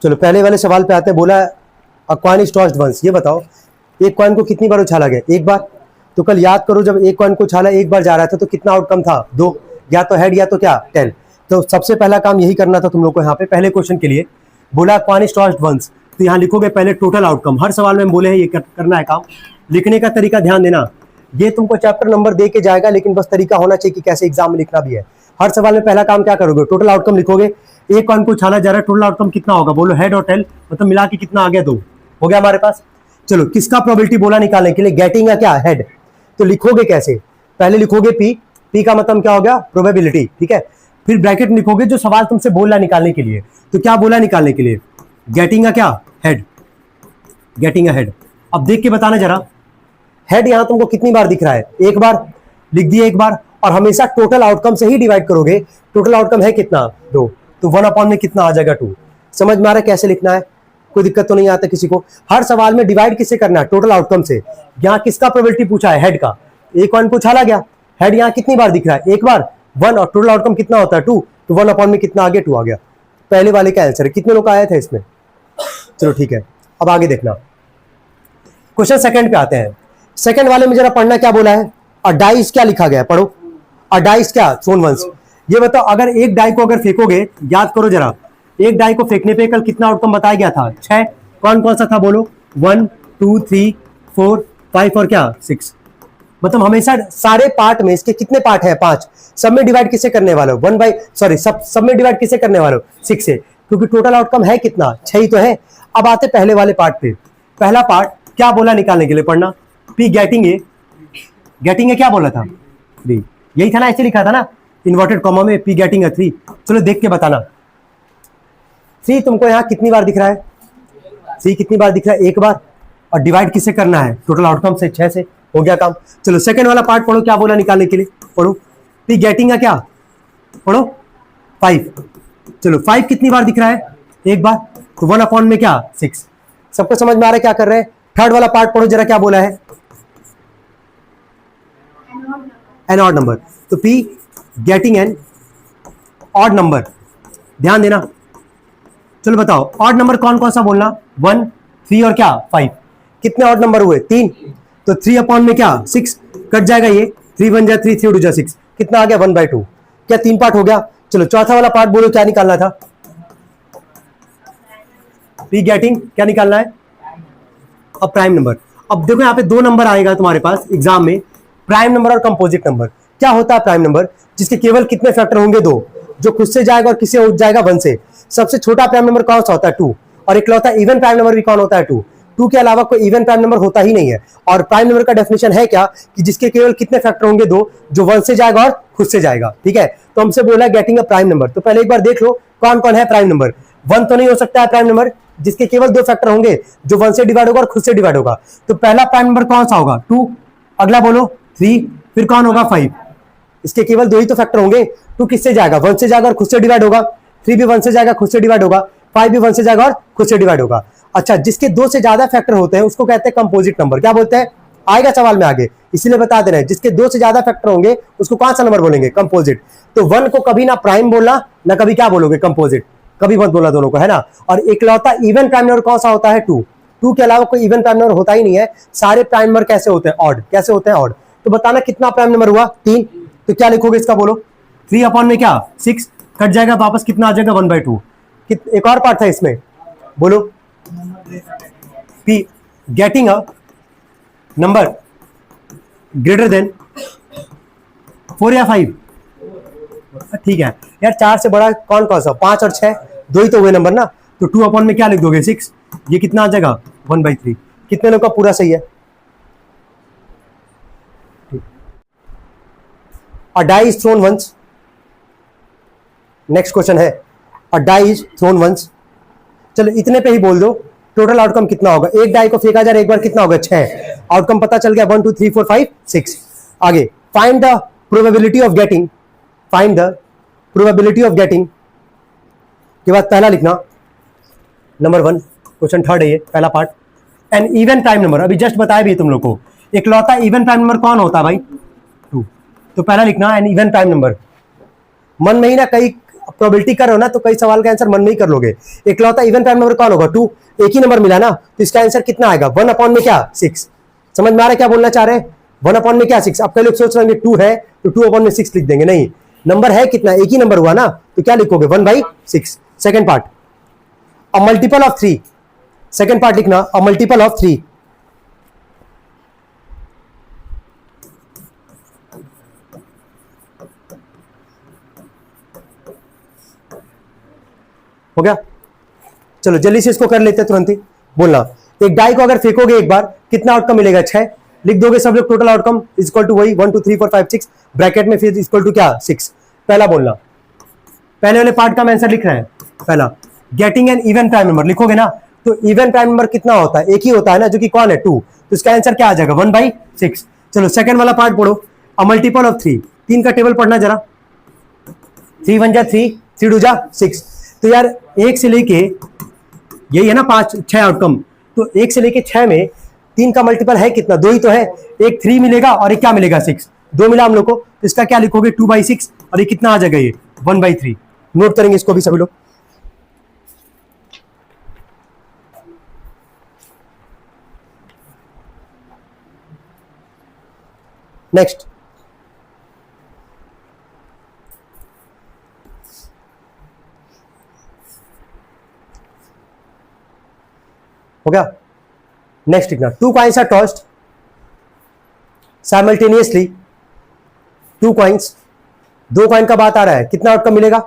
चलो पहले वाले सवाल पे आते हैं। बोला a coin is tossed once, ये बताओ एक कॉइन को कितनी बार उछाला गया? एक बार। तो कल याद करो जब एक कॉइन को उछाला एक बार जा रहा था तो कितना आउटकम था? 2, या तो हेड या तो क्या टेल। तो सबसे पहला काम यही करना था तुम लोग को यहाँ पे पहले क्वेश्चन के लिए। बोला कॉइन इज टॉस्ड वंस, तो यहाँ लिखोगे पहले टोटल आउटकम। हर सवाल में बोले हैं ये करना है काम। लिखने का तरीका ध्यान देना, ये तुमको चैप्टर नंबर दे के जाएगा, लेकिन बस तरीका होना चाहिए कि कैसे एग्जाम में लिखना भी है। हर सवाल में पहला काम क्या करोगे? टोटल आउटकम लिखोगे। एक कॉइन को उछाला जा रहा है, टोटल आउटकम कितना होगा? बोलो हेड और टेल, मतलब मिला के कितना आ गया? 2 हो गया हमारे पास। चलो किसका प्रोबेबिलिटी बोला निकालने के लिए? गेटिंग या क्या हेड। तो लिखोगे कैसे? पहले लिखोगे पी, पी का मतलब क्या हो गया? प्रोबेबिलिटी, ठीक है। फिर ब्रैकेट लिखोगे जो सवाल तुमसे बोला निकालने के लिए। तो क्या बोला निकालने के लिए? गेटिंग या क्या हेड, गेटिंग या हेड। अब देख के बताना जरा, हेड यहां तुमको कितनी बार दिख रहा है? एक बार लिख दिए, एक बार। और हमेशा टोटल आउटकम से ही डिवाइड करोगे। टोटल आउटकम है कितना? 2, तो 1 में कितना आ जाएगा? 2। समझ में आ रहा है कैसे लिखना है? कोई दिक्कत तो नहीं आता किसी को? हर सवाल में डिवाइड किससे करना है? टोटल आउटकम से। यहाँ किसका प्रोबेबिलिटी पूछा है? हेड का। एक कॉइन को उछाला गया, हेड यहाँ कितनी बार दिख रहा है? एक बार, 1, और टोटल आउटकम कितना होता है? 2, तो 1 में कितना आ गया? 2 आ गया। पहले वाले का आंसर है। कितने लोग आए थे इसमें? चलो ठीक है, अब आगे देखना। क्वेश्चन सेकंड पे आते हैं। सेकंड वाले में जरा पढ़ना क्या बोला है। अ डाइस क्या लिखा गया है? पढ़ो। अ डाइस क्या? Thrown once. ये बताओ अगर एक डाई को अगर फेंकोगे, याद करो जरा, एक डाई को फेंकने पे कल कितना आउटकम बताया गया था? 6। कौन कौन सा था बोलो? 1, 2, 3, 4, 5 और क्या 6। मतलब हमेशा सारे पार्ट में इसके कितने पार्ट है? 5। सब में डिवाइड किसे करने वाले हो? सब में डिवाइड किसे करने वाले हो? 6 से, क्योंकि टोटल आउटकम है कितना? 6 ही तो है। अब आते पहले वाले पार्ट पे। पहला पार्ट क्या बोला निकालने के लिए? पढ़ना। P getting a, getting a क्या बोला था? 3, यही था ना? ऐसे लिखा था ना इन्वर्टेड कॉमा में, पी गेटिंग ए 3। चलो देख के बताना, 3 तुमको यहाँ कितनी बार दिख रहा है? 3 कितनी बार दिख रहा है? एक बार। और डिवाइड किससे करना है? टोटल आउटकम से, 6 से। हो गया काम। चलो सेकंड वाला पार्ट पढ़ो, क्या बोला निकालने के लिए? पढ़ो। पी गेटिंग का क्या? पढ़ो 5। चलो 5 कितनी बार दिख रहा है? एक बार, तो 1 में क्या? 6। सबको समझ में आ रहा है क्या कर रहे हैं? थर्ड वाला पार्ट पढ़ो जरा, क्या बोला है? An odd number. तो P getting an odd number, ध्यान देना। चलो बताओ ऑड नंबर कौन कौन सा बोलना? 1, 3 और क्या 5। कितने ऑड नंबर हुए? 3। तो 3 में क्या? 6। कट जाएगा ये, 3 बन जाए 3, 3 उड़ जाए 6। कितना आ गया? 1/2। क्या 3 पार्ट हो गया? चलो चौथा वाला पार्ट बोलो, क्या निकालना था? पी गेटिंग क्या निकालना है? अब प्राइम नंबर। अब देखो यहाँ पे 2 नंबर आएगा तुम्हारे पास एग्जाम में, प्राइम नंबर और कंपोजिट नंबर। क्या होता है प्राइम नंबर? जिसके केवल कितने फैक्टर होंगे? 2, जो खुद से जाएगा और किसे उठ जाएगा? 1 से। सबसे छोटा प्राइम नंबर कौन सा होता है? 2। और इकलौता इवन प्राइम नंबर भी कौन होता है? 2। 2 के अलावा कोई इवन प्राइम नंबर होता ही नहीं है। और प्राइम नंबर का डेफिनेशन है क्या? कि जिसके केवल कितने फैक्टर होंगे? 2, जो 1 से जाएगा और खुद से जाएगा। ठीक है, तो हमसे बोला गेटिंग अ प्राइम नंबर। तो पहले एक बार देख लो कौन कौन है प्राइम नंबर। 1 तो नहीं हो सकता है प्राइम नंबर, जिसके केवल 2 फैक्टर होंगे, जो 1 से डिवाइड होगा और खुद से डिवाइड होगा। तो पहला प्राइम नंबर कौन सा होगा? 2। अगला बोलो 3, फिर कौन होगा? 5। इसके केवल 2 ही तो फैक्टर होंगे। 2 किससे जाएगा? 1 से जाएगा और खुद से डिवाइड होगा। 3 भी 1 से जाएगा, खुद से डिवाइड होगा। 5 भी 1 से जाएगा और खुद से डिवाइड होगा। अच्छा, जिसके 2 से ज्यादा फैक्टर होते हैं उसको कहते हैं कंपोजिट नंबर। क्या बोलते हैं? आएगा सवाल में आगे, इसीलिए बता दे रहे हैं। जिसके 2 से ज्यादा फैक्टर होंगे उसको कौन सा नंबर बोलेंगे? कंपोजिट। तो 1 को कभी ना प्राइम बोलना, ना कभी क्या बोलोगे? कंपोजिट। कभी मत बोला दोनों को, है ना। और इकलौता इवन प्राइम नंबर कौन सा होता है? 2। 2 के अलावा कोई इवन प्राइम नंबर होता ही नहीं है। सारे प्राइम नंबर कैसे होते हैं? ऑड। कैसे होते हैं? ऑड। तो बताना कितना प्राइम नंबर हुआ? 3। तो क्या लिखोगे इसका? बोलो 3 में क्या? 6। कट जाएगा वापस, कितना आ जाएगा? 1/2। एक और पार्ट था इसमें, बोलो। P getting a number greater than 4 या 5। ठीक है यार, 4 से बड़ा कौन कौन सा? 5 और 6, 2 ही तो हुए नंबर ना। तो 2 में क्या लिख दोगे? 6। ये कितना आ जाएगा? 1/3। कितने लोग का पूरा सही है? A die is thrown once. Next question है a die is thrown once. चलो इतने पे ही बोल दो टोटल आउटकम कितना होगा। एक डाई को फेंका जा रहा है एक बार, कितना होगा? 6। आउटकम पता चल गया, 1 2 3 4 5 6। आगे find the probability of getting. Find the probability of getting के बाद पहला लिखना नंबर 1। क्वेश्चन थर्ड है ये, पहला part. An even prime number, अभी जस्ट बताया भी तुम लोग को। इकलौता इवन प्राइम नंबर कौन होता है भाई? 2। तो पहला लिखना एन इवन प्राइम नंबर। मन में ही ना कई प्रोबेबिलिटी कर रहे हो ना तो कई सवाल का आंसर मन में ही कर लोगे। इकलौता इवन प्राइम नंबर कौन होगा? 2। एक ही नंबर मिला ना, तो इसका आंसर कितना आएगा? 1 अपॉन में क्या? 6। समझ में आ रहा है क्या बोलना चाह रहे हैं? 1 अपॉन में क्या? 6। अब कई लोग सोच रहे हैं 2 है तो 2 अपॉन में 6 लिख देंगे, नहीं, नंबर है कितना? एक ही नंबर हुआ ना, तो क्या लिखोगे? 1/6। Second part, a multiple of 3। Second part लिखना, अ मल्टीपल ऑफ 3। हो गया? चलो जल्दी से इसको कर लेते हैं तुरंत ही। बोलना, एक डाई को अगर फेंकोगे एक बार कितना आउटकम मिलेगा? 6। लिख दोगे सब लोग, total outcome is equal to वही 1 2 3 4 5 6 ब्रैकेट में, फिर इक्वल टू क्या? 6। पहला बोलना, पहले वाले पार्ट का मैं आंसर लिख रहा है। पहला, getting an even prime number लिखोगे ना, तो इवन प्राइम नंबर कितना होता है? एक ही होता है ना, जो कि कौन है? 2। तो इसका आंसर क्या आ जाएगा? 1/6। चलो सेकंड वाला पार्ट पढ़ो, अ मल्टीपल ऑफ 3। 3 का टेबल पढ़ना जरा। 3 1 जा 3, 3 2 जा 6। तो यार 1 से लेके यही है ना 5 6 आउटकम, तो 1 से लेके 6 में 3 का मल्टीपल है कितना? 2 ही तो है। एक 3 मिलेगा और एक क्या मिलेगा? 6। 2 मिला हम लोग को, तो इसका क्या लिखोगे? 2/6। और ये कितना आ जाएगा? ये 1/3। नोट करेंगे इसको भी सभी लोग। नेक्स्ट, हो गया? नेक्स्ट लिखना, 2 coins are tossed simultaneously. 2 coins, 2 coin का बात आ रहा है, कितना आउटकम मिलेगा?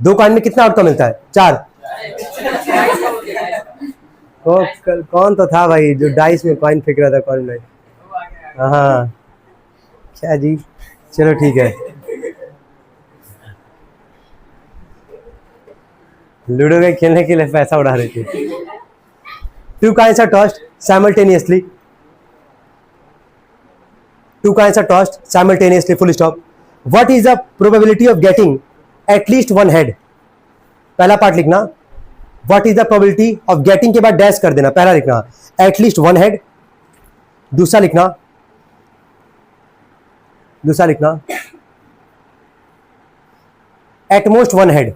2 कॉइन में कितना आउटकम मिलता है? 4। कौन तो था भाई जो डाइस में कॉइन फेंक रहा था? कौन नहीं? हाँ क्या जी, चलो ठीक है। लूडो में खेलने के लिए पैसा उड़ा रहे थे। 2 coins are tossed simultaneously. 2 coins are tossed simultaneously. Full stop. What is the probability of getting at least one head? पहला पार्ट लिखना, What is the probability of getting के बाद डैश कर देना। पहला लिखना at least one head। दूसरा लिखना at most one head।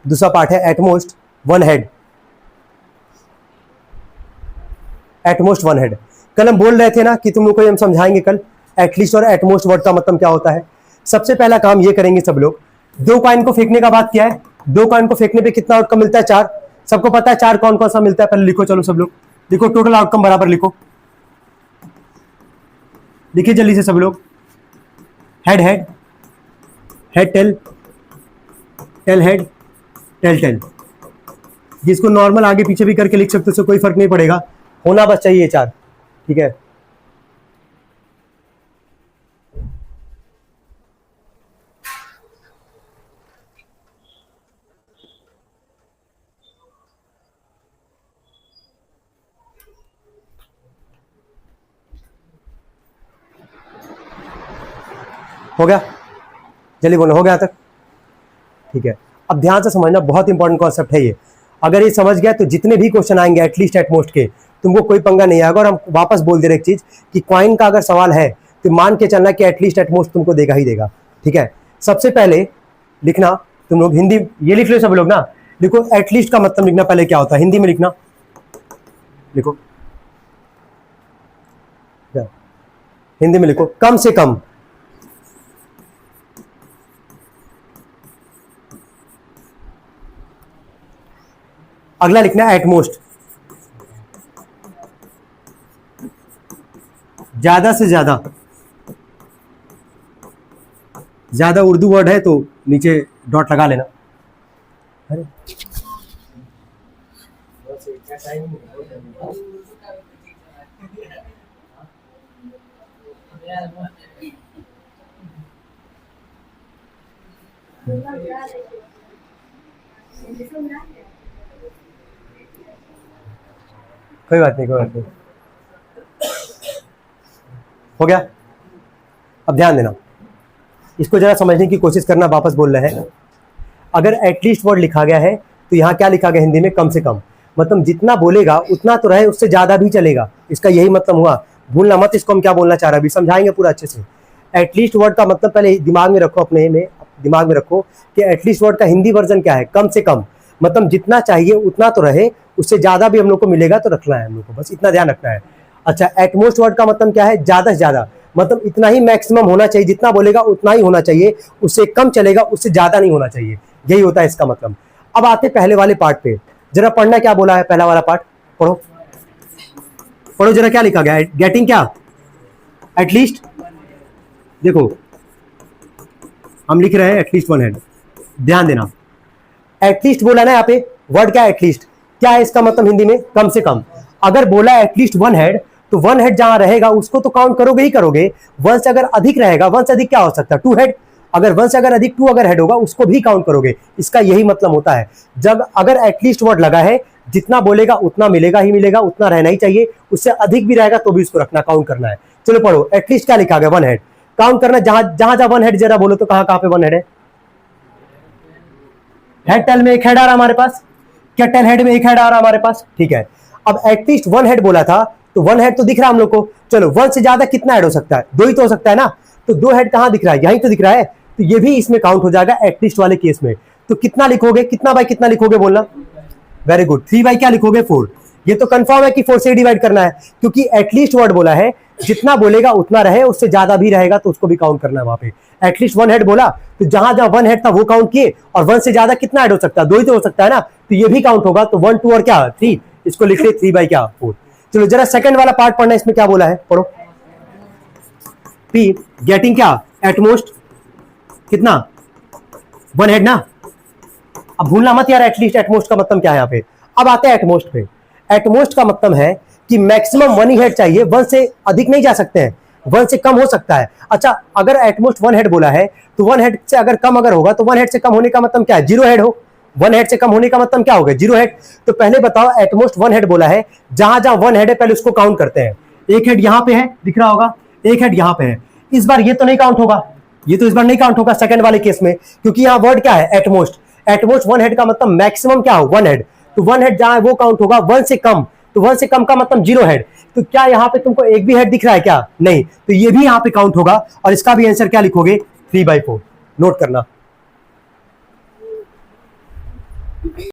दूसरा पार्ट है at most one head। At most 1 head. कल हम बोल रहे थे ना कि तुम लोग को हम समझाएंगे कल एटलीस्ट और एटमोस्ट वर्ड का मतलब क्या होता है। सबसे पहला काम ये करेंगे सब लोग, 2 कॉइन को फेंकने का बात किया है। 2 कॉइन को फेंकने पे कितना आउटकम मिलता है? 4। सबको पता है 4 कौन कौन सा मिलता है? पहले लिखो, चलो सब लोग लिखो, टोटल आउटकम बराबर लिखो। लिखिए जल्दी से सब लोग, head head, head tail, tail head, tail tail. जिसको नॉर्मल आगे पीछे भी करके लिख सकते हो, कोई फर्क नहीं पड़ेगा, होना बस चाहिए 4। ठीक है? हो गया? जल्दी बोलो, हो गया तक? ठीक है, अब ध्यान से समझना, बहुत इंपॉर्टेंट कॉन्सेप्ट है ये। अगर ये समझ गया तो जितने भी क्वेश्चन आएंगे एटलीस्ट एटमोस्ट के, तुमको कोई पंगा नहीं आएगा। और हम वापस बोल दे रहे एक चीज कि कॉइन का अगर सवाल है तो मान के चलना कि एटलीस्ट एटमोस्ट तुमको देगा ही देगा। ठीक है? सबसे पहले लिखना तुम लोग, हिंदी ये लिख लो सब लोग ना, लिखो एटलीस्ट का मतलब लिखना पहले क्या होता है, हिंदी में लिखना। लिखो, हिंदी में लिखो, कम से कम। अगला लिखना है एटमोस्ट, ज्यादा से ज्यादा। ज्यादा उर्दू वर्ड है तो नीचे डॉट लगा लेना। अरे कोई बात नहीं, कोई बात नहीं, हो गया? अब ध्यान देना, इसको जरा समझने की कोशिश करना। वापस बोल रहे हैं, अगर एटलीस्ट वर्ड लिखा गया है तो यहाँ क्या लिखा गया हिंदी में? कम से कम। मतलब जितना बोलेगा उतना तो रहे, उससे ज्यादा भी चलेगा, इसका यही मतलब हुआ। भूलना मत इसको, हम क्या बोलना चाह रहे हैं अभी समझाएंगे पूरा अच्छे से। एटलीस्ट वर्ड का मतलब पहले दिमाग में रखो अपने में, दिमाग में रखो कि एटलीस्ट वर्ड का हिंदी वर्जन क्या है, कम से कम, मतलब जितना चाहिए उतना तो रहे, उससे ज्यादा भी हम लोग को मिलेगा तो रखना है हम लोग को, बस इतना ध्यान रखना है। अच्छा, एटमोस्ट वर्ड का मतलब क्या है, ज्यादा से ज्यादा, मतलब इतना ही मैक्सिमम होना चाहिए, जितना बोलेगा उतना ही होना चाहिए, उससे कम चलेगा, उससे ज्यादा नहीं होना चाहिए, यही होता है इसका मतलब। अब आते पहले वाले पार्ट पे, जरा पढ़ना क्या बोला है, पहला वाला पार्ट पढ़ो, पढ़ो जरा क्या लिखा गया है, गेटिंग क्या, एटलीस्ट, देखो हम लिख रहे हैं एटलीस्ट वन हेड, ध्यान देना, एटलीस्ट बोला ना यहाँ पे, वर्ड क्या है एटलीस्ट, क्या है इसका मतलब हिंदी में, कम से कम। अगर बोला एटलीस्ट वन हेड, तो वन हेड जहां रहेगा उसको तो काउंट करोगे ही करोगे, वन से अगर अधिक रहेगा, वन से अधिक क्या हो सकता है, टू हेड, अगर वन से अगर अधिक टू अगर हेड होगा उसको भी काउंट करोगे, इसका यही मतलब होता है। जब अगर एटलीस्ट वर्ड लगा है, जितना बोलेगा उतना मिलेगा ही मिलेगा, उतना रहना ही चाहिए, उससे अधिक भी रहेगा तो भी उसको रखना, काउंट करना है। चलो पढ़ो, एटलीस्ट क्या लिखा गया, वन हेड, काउंट करना, जहां जहां वन हेड, जरा बोलो तो कहां कहां पे वन हेड है, हेड टेल में एक हेड आ रहा हमारे पास, क्या टेल हेड में एक हेड आ रहा हमारे पास, ठीक है। अब एटलीस्ट वन हेड बोला था, तो वन हेड तो दिख रहा है हम लोग को, चलो वन से ज्यादा कितना हेड हो सकता है, दो ही तो हो सकता है ना, तो दो हेड कहां दिख रहा है, यहीं तो दिख रहा है, तो ये भी इसमें काउंट हो जाएगा एटलीस्ट वाले केस में। तो कितना लिखोगे, कितना बाय कितना लिखोगे बोलना, वेरी गुड, 3 बाय क्या लिखोगे, 4। ये तो कंफर्म है कि 4 से डिवाइड करना है, क्योंकि एटलीस्ट वर्ड बोला है, जितना बोलेगा उतना रहे, उससे ज्यादा भी रहेगा तो उसको भी काउंट करना है वहां पे। एटलीस्ट वन हेड बोला, तो जहां जहां वन हेड था वो काउंट किए, और वन से ज्यादा कितना हेड हो सकता है, दो ही तो हो सकता है ना, तो ये भी काउंट होगा, तो 1 2 और क्या 3, इसको लिख ले 3 बाय क्या 4। चलो जरा सेकंड वाला पार्ट पढ़ना, इसमें क्या बोला है, पढ़ो, पी गेटिंग क्या, एटमोस्ट कितना, वन हेड ना, अब भूलना मत यार, एटलीस्ट एटमोस्ट का मतलब क्या है यहाँ पे। अब आते हैं एटमोस्ट पे, एटमोस्ट का मतलब है कि मैक्सिमम वन ही हेड चाहिए, वन से अधिक नहीं जा सकते हैं, वन से कम हो सकता है। अच्छा, अगर एटमोस्ट वन हेड बोला है, तो वन हेड से अगर कम अगर होगा, तो वन हेड से कम होने का मतलब क्या है, जीरो हेड हो, वन हेड से कम होने का मतलब क्या होगा, जीरो हेड। तो पहले बताओ, एटमोस्ट वन हेड बोला है, जहां जहां वन हेड है पहले उसको काउंट करते हैं, एक हेड यहां पे है, दिख रहा होगा, एक हेड यहां पे है, इस बार ये तो नहीं काउंट होगा, ये तो इस बार नहीं काउंट होगा सेकंड वाले केस में, क्योंकि यहाँ वर्ड क्या है, एटमोस्ट, एटमोस्ट वन हेड का मतलब मैक्सिमम क्या हो, वन हेड, तो वन हेड जहां है वो काउंट होगा, वन से कम, तो वन से कम का मतलब जीरो हेड। तो क्या यहाँ पे तुमको एक भी हेड दिख रहा है क्या, नहीं, तो ये भी यहाँ पे काउंट होगा, और इसका भी आंसर क्या लिखोगे, 3 बाय 4, नोट करना।